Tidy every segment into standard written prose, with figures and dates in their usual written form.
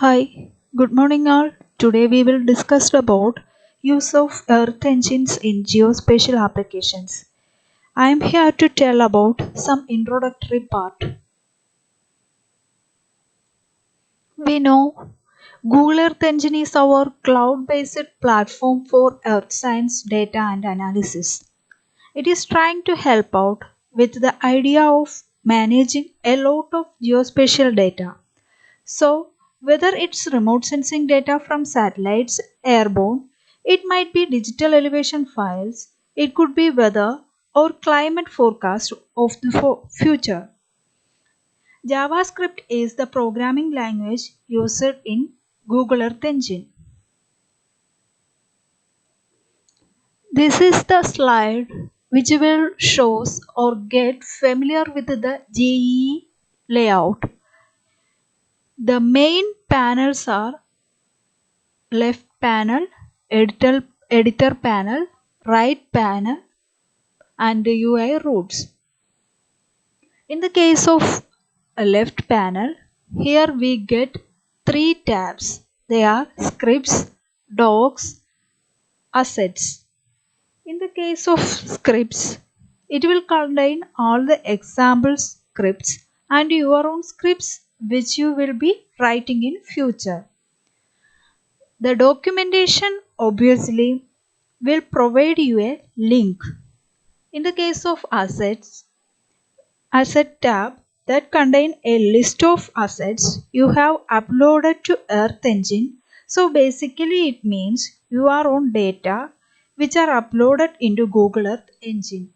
Hi, good morning all. Today we will discuss about use of earth engines in geospatial applications. I am here to tell about some introductory part. We know Google Earth Engine is our cloud-based platform for earth science data and analysis. It is trying to help out with the idea of managing a lot of geospatial data. So, whether it's remote sensing data from satellites airborne, it might be digital elevation files, it could be weather or climate forecast of the future. JavaScript is the programming language used in Google Earth Engine. This is the slide which will shows or get familiar with the GE layout. The main panels are left panel, editor panel, right panel, and UI routes. In the case of a left panel, here we get three tabs. They are scripts, docs, assets. In the case of scripts, it will contain all the example scripts and your own scripts which you will be writing in future. The documentation obviously will provide you a link. In the case of assets, asset tab that contain a list of assets you have uploaded to Earth Engine. So basically it means your own data which are uploaded into Google Earth Engine.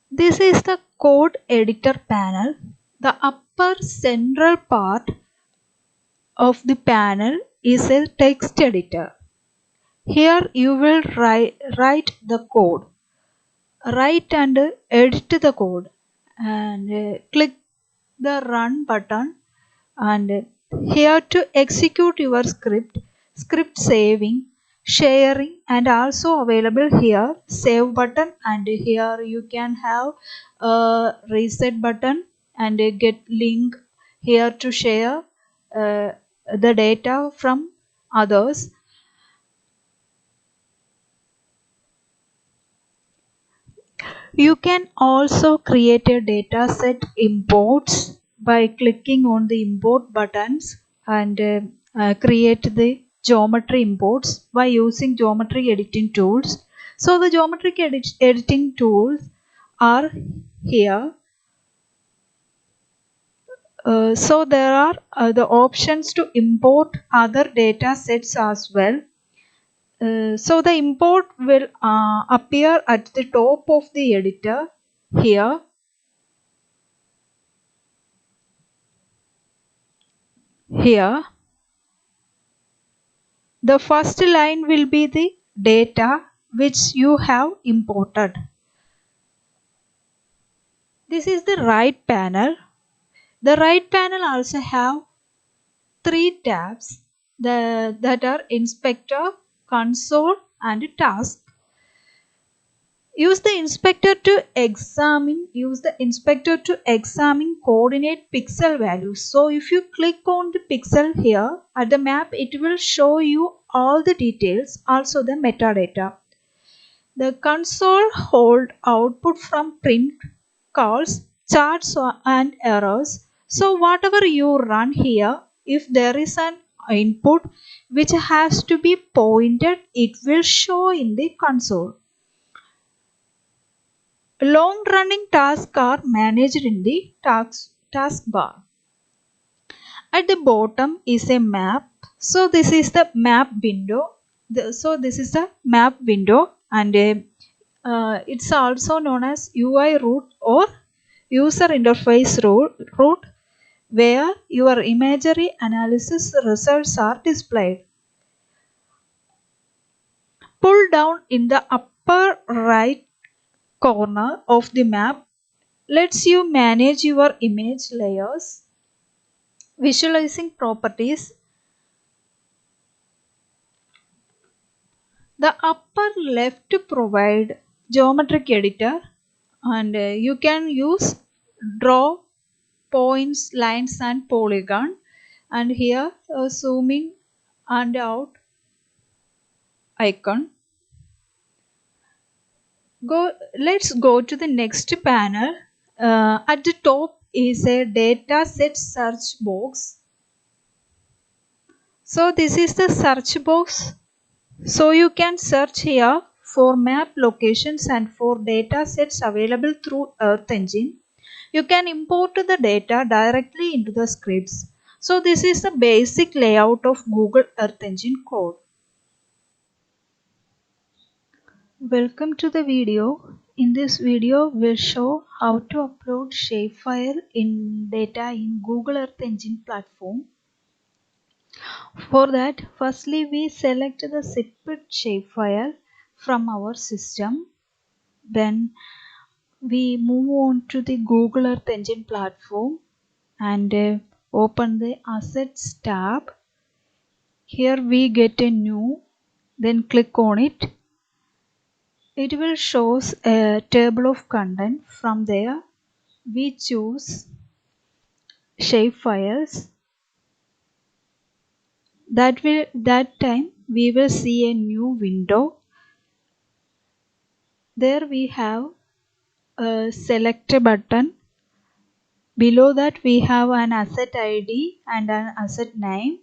This is the code editor panel. The upper central part of the panel is a text editor. Here you will write the code. Write and edit the code and click the run button, and here to execute your script saving, sharing, and also available here save button, and here you can have a reset button and get link here to share the data from others. You can also create a dataset imports by clicking on the import buttons and create the geometry imports by using geometry editing tools. So the geometric editing tools are here. So there are the options to import other data sets as well. So the import will appear at the top of the editor here. Here, the first line will be the data which you have imported. This is the right panel. The right panel also have three tabs that are inspector, console, and task. Use the inspector to examine coordinate pixel values. So if you click on the pixel here at the map, it will show you all the details, also the metadata. The console hold output from print, calls, charts, and errors. So whatever you run here, if there is an input which has to be pointed, it will show in the console. Long running tasks are managed in the taskbar. At the bottom is a map. So this is the map window. And it's also known as UI route or user interface route, where your imagery analysis results are displayed. Pull down in the upper right corner of the map lets you manage your image layers, visualizing properties. The upper left provide geometric editor, and you can use draw points, lines and polygon, and here a zooming and out icon. Let's go to the next panel. At the top is a data set search box. So this is the search box. So you can search here for map locations and for data sets available through Earth Engine. You can import the data directly into the scripts. So this is the basic layout of Google Earth Engine code. Welcome to the video. In this video, we'll show how to upload shapefile in data in Google Earth Engine platform. For that, firstly we select the zipped shapefile from our system. Then we move on to the Google Earth Engine platform and open the Assets tab. Here we get a new, then click on it. It will show a table of content. From there we choose shapefiles. That time we will see a new window. There we have a select button. Below that we have an asset ID and an asset name.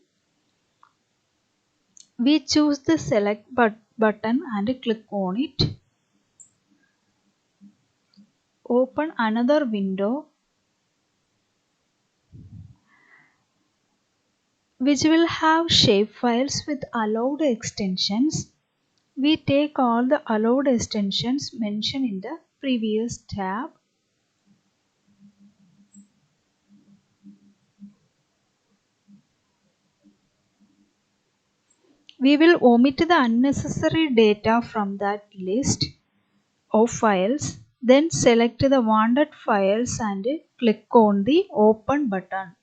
We choose the select button and click on it. Open another window which will have shapefiles with allowed extensions. We take all the allowed extensions mentioned in the previous tab. We will omit the unnecessary data from that list of files. Then select the wanted files and click on the open button.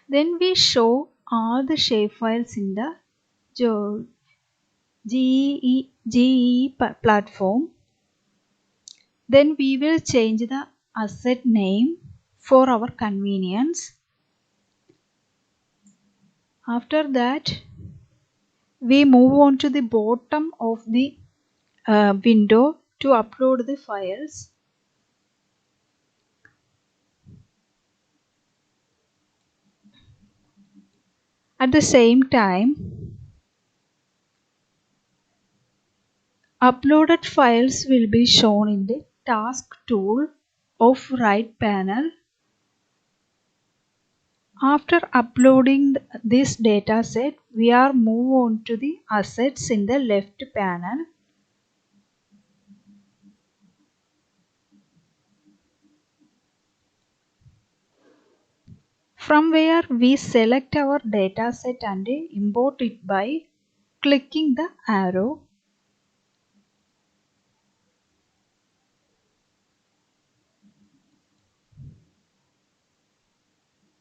Then we show all the shapefiles in the GE platform. Then we will change the asset name for our convenience. After that, we move on to the bottom of the window to upload the files. At the same time, uploaded files will be shown in the task tool of right panel. After uploading this data set, we are move on to the assets in the left panel. From where we select our data set and import it by clicking the arrow.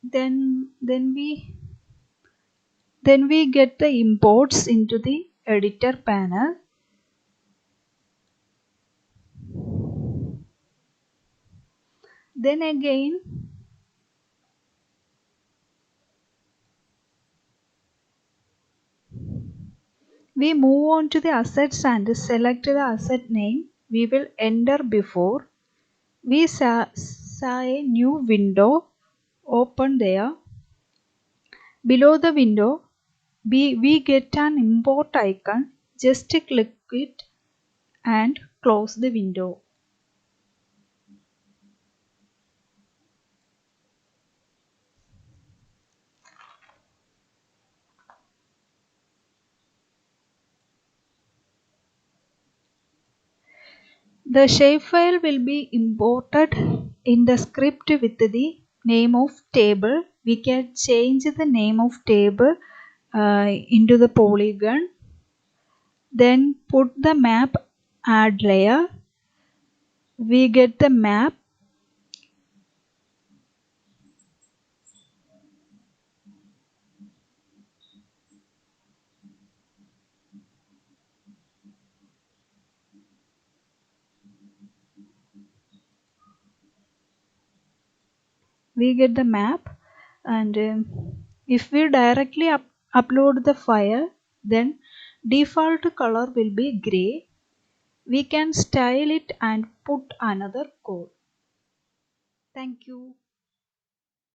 Then we get the imports into the editor panel. Then again we move on to the assets and select the asset name we will enter before. We saw a new window open there. Below the window, we get an import icon. Just click it and close the window. The shapefile will be imported in the script with the name of table. We can change the name of table into the polygon. Then put the map, add layer. We get the map. we get the map, and if we directly upload the file, then default color will be gray. We can style it and put another code. Thank you.